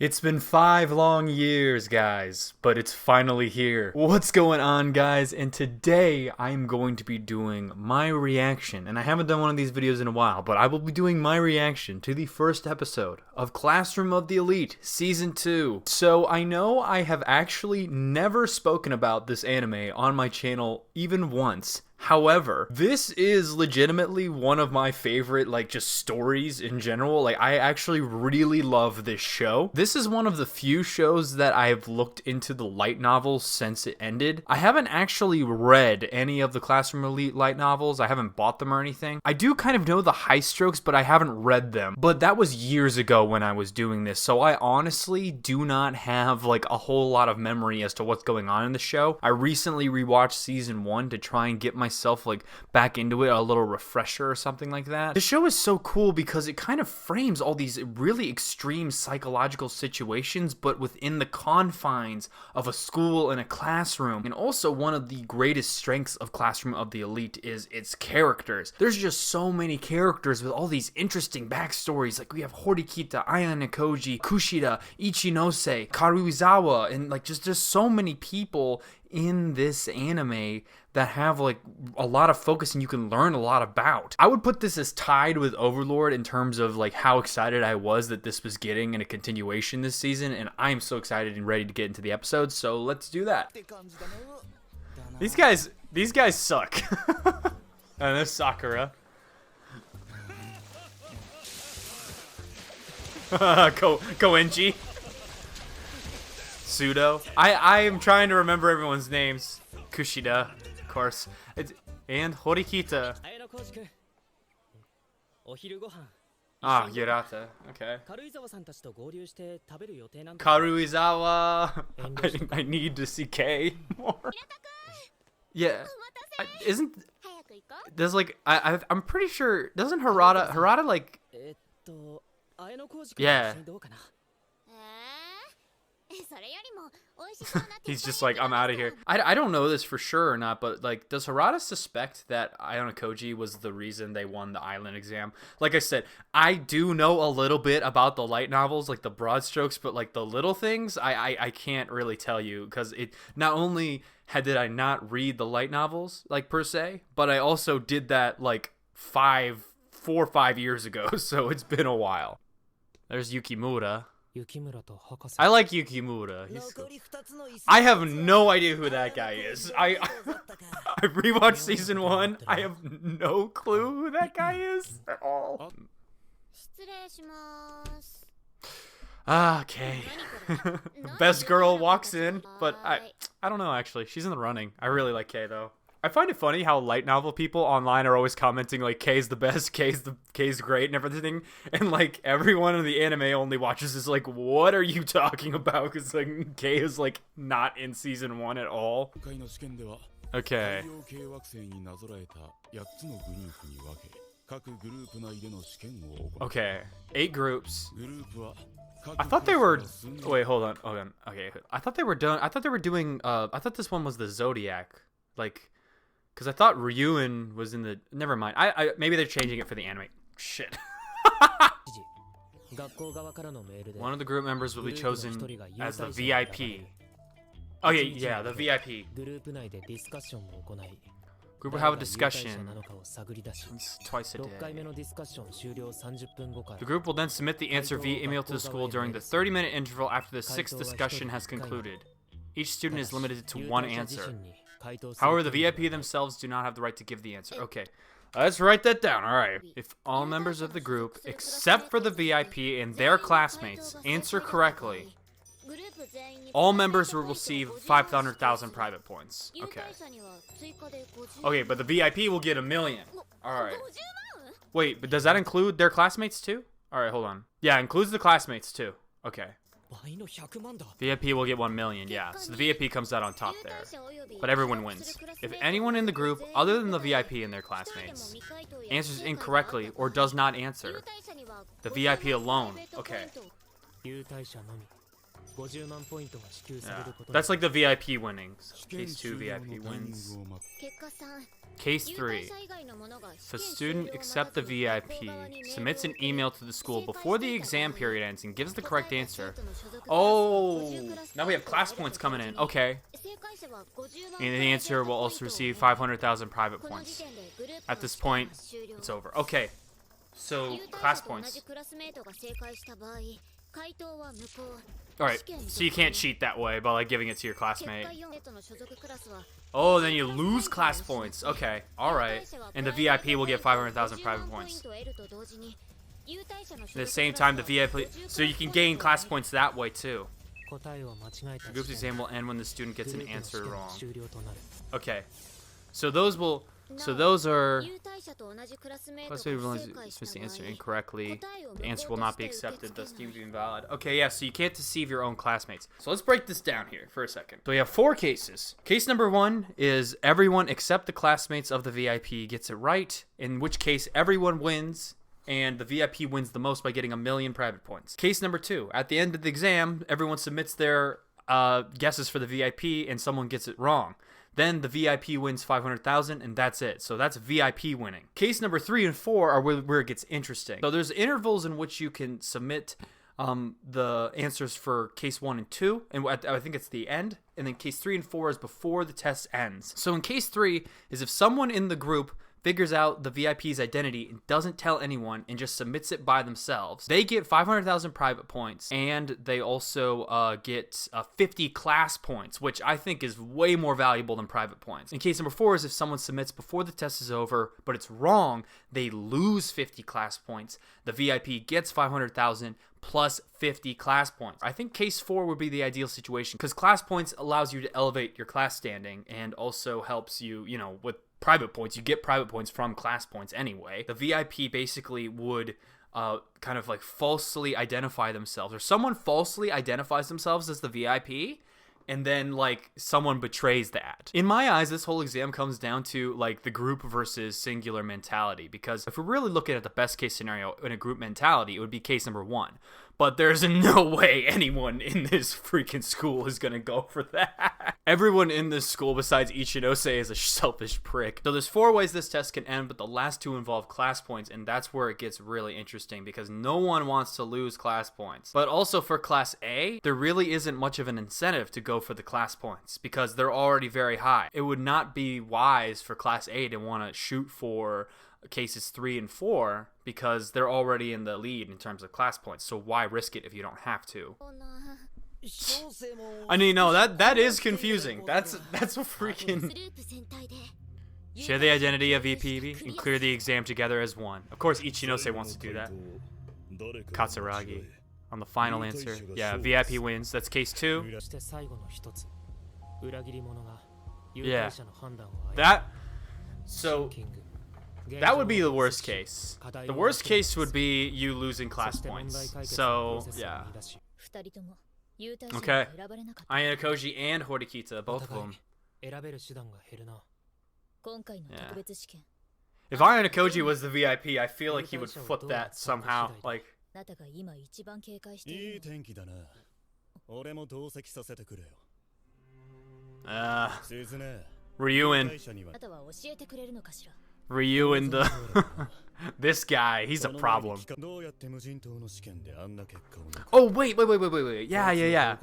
It's been 5 long years, guys, but it's finally here. What's going on, guys? And today I'm going to be doing my reaction, and I haven't done one of these videos in a while, but I will be doing my reaction to the first episode of Classroom of the Elite Season 2. So I know I have actually never spoken about this anime on my channel even once. However, this is legitimately one of my favorite, just stories in general. I actually really love this show. This is one of the few shows that I have looked into the light novels since it ended. I haven't actually read any of the Classroom Elite light novels. I haven't bought them or anything. I do kind of know the high strokes, but I haven't read them. But that was years ago when I was doing this, so I honestly do not have, a whole lot of memory as to what's going on in the show. I recently rewatched Season 1 to try and get myself back into it, a little refresher or something like that. The show is so cool because it kind of frames all these really extreme psychological situations, but within the confines of a school and a classroom. And also, one of the greatest strengths of Classroom of the Elite is its characters. There's just so many characters with all these interesting backstories. We have Horikita, Aya Nekoji, Kushida, Ichinose, Karuizawa, and just so many people in this anime that have a lot of focus and you can learn a lot about. I would put this as tied with Overlord in terms of how excited I was that this was getting in a continuation this season, and I'm so excited and ready to get into the episodes, so let's do that. These guys suck. And there's Sakura. Koenji. Pseudo. I am trying to remember everyone's names. Kushida, of course. And Horikita. Ah, Yurata. Okay. Karuizawa. I need to see K more. Yeah. There's I'm pretty sure, doesn't Harada yeah. He's just I'm out of here. I don't know this for sure or not, but does Harada suspect that Ayano Koji was the reason they won the island exam? Like I said, I do know a little bit about the light novels, the broad strokes, but the little things I can't really tell you, because it not only did I not read the light novels per se, but I also did that 4 or 5 years ago, so it's been a while. There's Yukimura. I like Yukimura. He's cool. I have no idea who that guy is. I rewatched Season 1. I have no clue who that guy is at all. Okay. Best girl walks in, but I don't know actually. She's in the running. I really like Kei though. I find it funny how light novel people online are always commenting Kei's the best, Kei's great and everything, and everyone in the anime only watches this what are you talking about? Because Kei is not in Season 1 at all. Okay. Okay. 8 groups. I thought they were. Wait, hold on. Okay. I thought they were done. I thought they were doing. I thought this one was the Zodiac. Because I thought Ryuin was in the. Never mind. Maybe they're changing it for the anime. Shit. One of the group members will be chosen as the VIP. Okay, yeah, the VIP. Group will have a discussion twice a day. The group will then submit the answer via email to the school during the 30-minute interval after the 6th discussion has concluded. Each student is limited to 1 answer. However, the VIP themselves do not have the right to give the answer. Okay, let's write that down. Alright. If all members of the group, except for the VIP and their classmates, answer correctly, all members will receive 500,000 private points. Okay. Okay, but the VIP will get 1 million. Alright. Wait, but does that include their classmates too? Alright, hold on. Yeah, it includes the classmates too. Okay. VIP will get 1 million, yeah. So the VIP comes out on top there. But everyone wins. If anyone in the group, other than the VIP and their classmates, answers incorrectly or does not answer, the VIP alone. Okay. Yeah. That's like the VIP winnings. Case 2 VIP wins. Case 3. If a student accepts the VIP, submits an email to the school before the exam period ends and gives the correct answer. Oh, now we have class points coming in. Okay. And the answer will also receive 500,000 private points. At this point, it's over. Okay. So, class points. Alright, so you can't cheat that way by like giving it to your classmate. Oh, then you lose class points. Okay, alright. And the VIP will get 500,000 private points. At the same time, the VIP... So you can gain class points that way too. The group's exam will end when the student gets an answer wrong. Okay. So those will... So those are... Classmate realizes the answer incorrectly. The answer will not be accepted, thus deemed to be invalid. Okay, yeah, so you can't deceive your own classmates. So let's break this down here for a second. So we have 4 cases. Case number 1 is everyone except the classmates of the VIP gets it right, in which case everyone wins, and the VIP wins the most by getting 1,000,000 private points. Case number 2, at the end of the exam, everyone submits their guesses for the VIP, and someone gets it wrong. Then the VIP wins 500,000, and that's it. So that's VIP winning. Case number 3 and 4 are where it gets interesting. So there's intervals in which you can submit the answers for case 1 and 2, and I think it's the end. And then case 3 and 4 is before the test ends. So in case 3 is if someone in the group figures out the VIP's identity and doesn't tell anyone and just submits it by themselves, they get 500,000 private points, and they also get 50 class points, which I think is way more valuable than private points. In case number 4 is if someone submits before the test is over, but it's wrong, they lose 50 class points. The VIP gets 500,000 plus 50 class points. I think case 4 would be the ideal situation because class points allows you to elevate your class standing and also helps you, you know, with private points. You get private points from class points anyway. The VIP basically would kind of like falsely identify themselves, or someone falsely identifies themselves as the VIP, and then like someone betrays that. In my eyes, this whole exam comes down to like the group versus singular mentality, because if we're really looking at the best case scenario in a group mentality, it would be case number 1. But there's no way anyone in this freaking school is gonna go for that. Everyone in this school besides Ichinose is a selfish prick. So there's 4 ways this test can end, but the last 2 involve class points, and that's where it gets really interesting because no one wants to lose class points. But also for class A, there really isn't much of an incentive to go for the class points because they're already very high. It would not be wise for class A to want to shoot for cases 3 and 4 because they're already in the lead in terms of class points. So why risk it if you don't have to? I mean, no, that is confusing. That's a freaking... Share the identity of VP and clear the exam together as one. Of course, Ichinose wants to do that. Katsuragi. On the final answer. Yeah, VIP wins. That's case 2. Yeah. So... that would be the worst case. The worst case would be you losing class points. So, yeah. Okay. Ayanokoji and Horikita, both of them. Yeah. If Ayanokoji was the VIP, I feel like he would flip that somehow. Like... Ryu and the... this guy, he's a problem. Oh, wait. Yeah.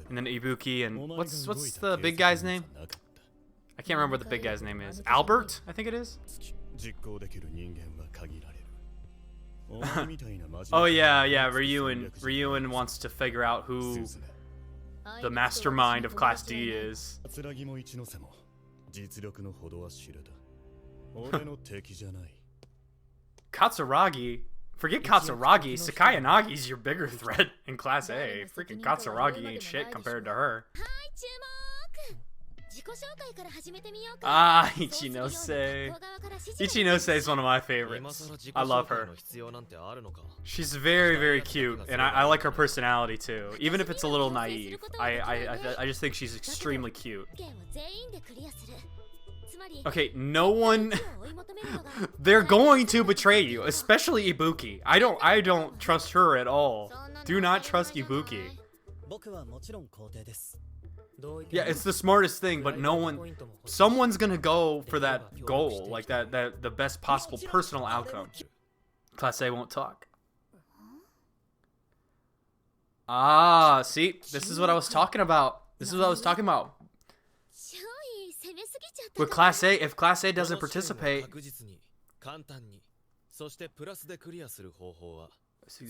And then Ibuki and... What's the big guy's name? I can't remember what the big guy's name is. Albert, I think it is? Oh, yeah. Ryuen wants to figure out who the mastermind of Class D is. Katsuragi? Forget Katsuragi. Sakayanagi your bigger threat in Class A. Freaking Katsuragi ain't shit compared to her. Ah, Ichinose. Ichinose is one of my favorites. I love her. She's very, very cute, and I like her personality too. Even if it's a little naive, I just think she's extremely cute. Okay, no one... They're going to betray you, especially Ibuki. I don't trust her at all. Do not trust Ibuki. Yeah, it's the smartest thing, but someone's gonna go for that goal, like that the best possible personal outcome. Class A won't talk. Ah, see, this is what I was talking about. With Class A, if Class A doesn't participate,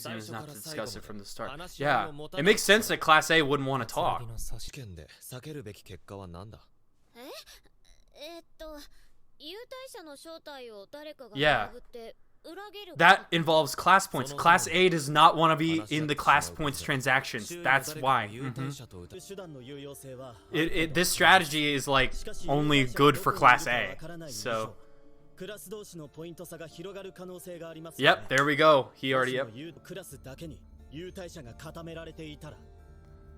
is not to discuss it from the start. Yeah, it makes sense that Class A wouldn't want to talk. Yeah, that involves class points. Class A does not want to be in the class points transactions. That's why. This strategy is like only good for Class A. So. Yep, there we go. He already. Yep.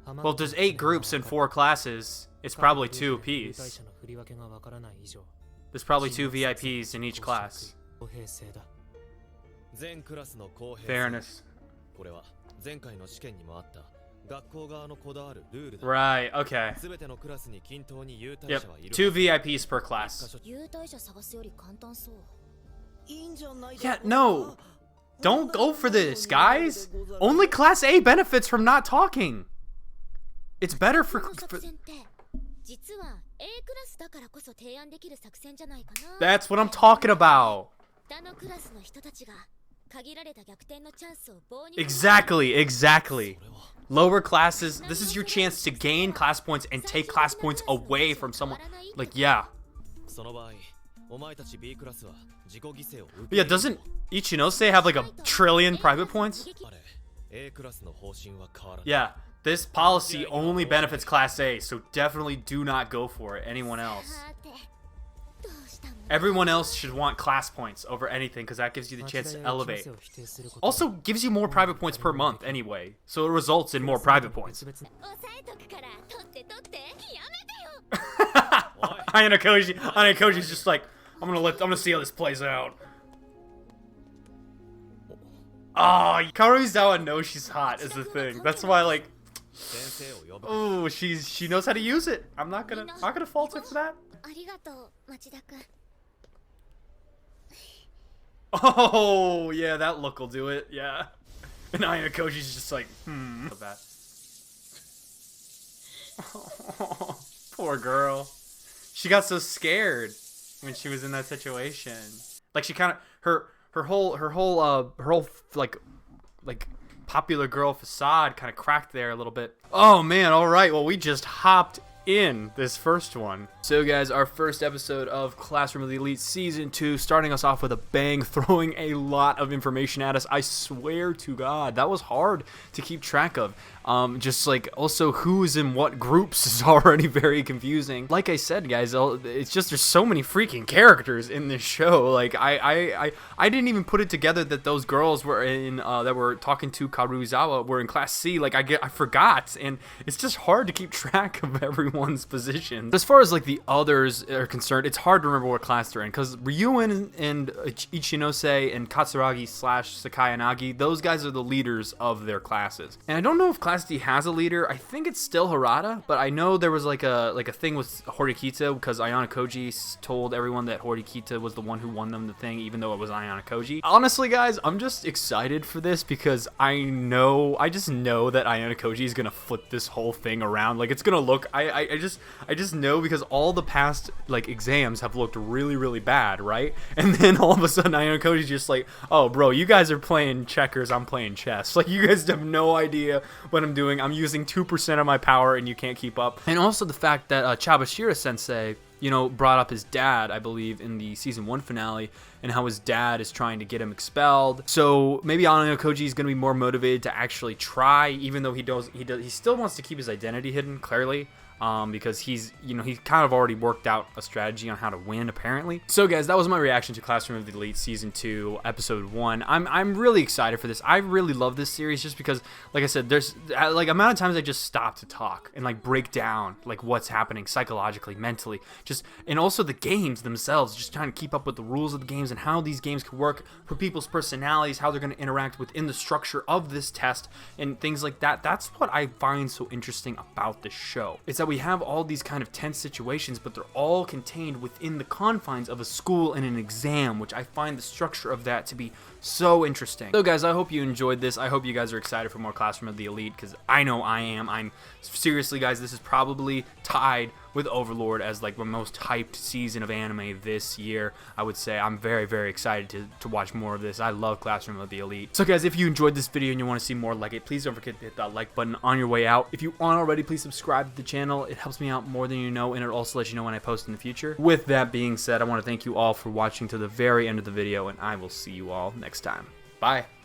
Well, there's 8 groups and 4 classes. It's probably 2 apiece. There's probably 2 VIPs in each class. Fairness. Right, okay. Yep, 2 VIPs per class. Yeah, no. Don't go for this, guys. Only Class A benefits from not talking. It's better for... That's what I'm talking about. Exactly. Lower classes, this is your chance to gain class points and take class points away from someone. Like, yeah. But yeah, doesn't Ichinose have like 1 trillion private points? Yeah, this policy only benefits Class A, so definitely do not go for it. Anyone else. Everyone else should want class points over anything because that gives you the chance to elevate. Also gives you more private points per month anyway, so it results in more private points. Ayanokoji's just like, I'm gonna see how this plays out. Ah, Karuizawa knows she's hot is the thing. That's why, like, oh, she knows how to use it. I'm not gonna fault her for that. Oh, yeah, that look will do it, yeah. And Ayanokoji's just like, Oh, poor girl. She got so scared when she was in that situation. Like, she kind of, her whole like popular girl facade kind of cracked there a little bit. Oh, man, all right, well, we just hopped in this first one. So guys, our first episode of Classroom of the Elite Season 2, starting us off with a bang, throwing a lot of information at us. I swear to God, that was hard to keep track of. Just like also who's in what groups is already very confusing. Like I said, guys, it's just there's so many freaking characters in this show. Like I didn't even put it together that those girls were in that were talking to Karuizawa were in Class C. Like I forgot, and it's just hard to keep track of everyone's positions. As far as like the others are concerned, it's hard to remember what class they're in because Ryuen and Ichinose and Katsuragi / Sakai and Agi, those guys are the leaders of their classes. And I don't know if Class D has a leader. I think it's still Harada, but I know there was like a thing with Horikita because Ayanokoji told everyone that Horikita was the one who won them the thing, even though it was Ayanokoji. Honestly, guys, I'm just excited for this because I just know that Ayanokoji is gonna flip this whole thing around. Like it's gonna look. I just know because all the past like exams have looked really bad, right? And then all of a sudden Ayanokoji's just like, oh bro, you guys are playing checkers, I'm playing chess. Like you guys have no idea what I'm doing. I'm using 2% of my power and you can't keep up. And also the fact that Chabashira sensei, you know, brought up his dad, I believe, in the season 1 finale, and how his dad is trying to get him expelled. So maybe Ayanokoji is going to be more motivated to actually try, even though he still wants to keep his identity hidden, clearly. Because he's kind of already worked out a strategy on how to win, apparently. So guys, that was my reaction to Classroom of the Elite Season 2, Episode 1. I'm really excited for this. I really love this series just because, like I said, there's like amount of times I just stop to talk and like break down like what's happening psychologically, mentally, and also the games themselves, just trying to keep up with the rules of the games and how these games can work for people's personalities, how they're going to interact within the structure of this test, and things like that. That's what I find so interesting about the show. It's that we have all these kind of tense situations, but they're all contained within the confines of a school and an exam, which I find the structure of that to be so interesting. So guys, I hope you enjoyed this. I hope you guys are excited for more Classroom of the Elite, because I know I am. I'm seriously, guys, this is probably tied with Overlord as like the most hyped season of anime this year. I would say I'm very, very excited to watch more of this. I love Classroom of the Elite. So guys, if you enjoyed this video and you want to see more like it, please don't forget to hit that like button on your way out. If you aren't already, please subscribe to the channel. It helps me out more than you know, and it also lets you know when I post in the future. With that being said, I want to thank you all for watching to the very end of the video, and I will see you all next time. Bye.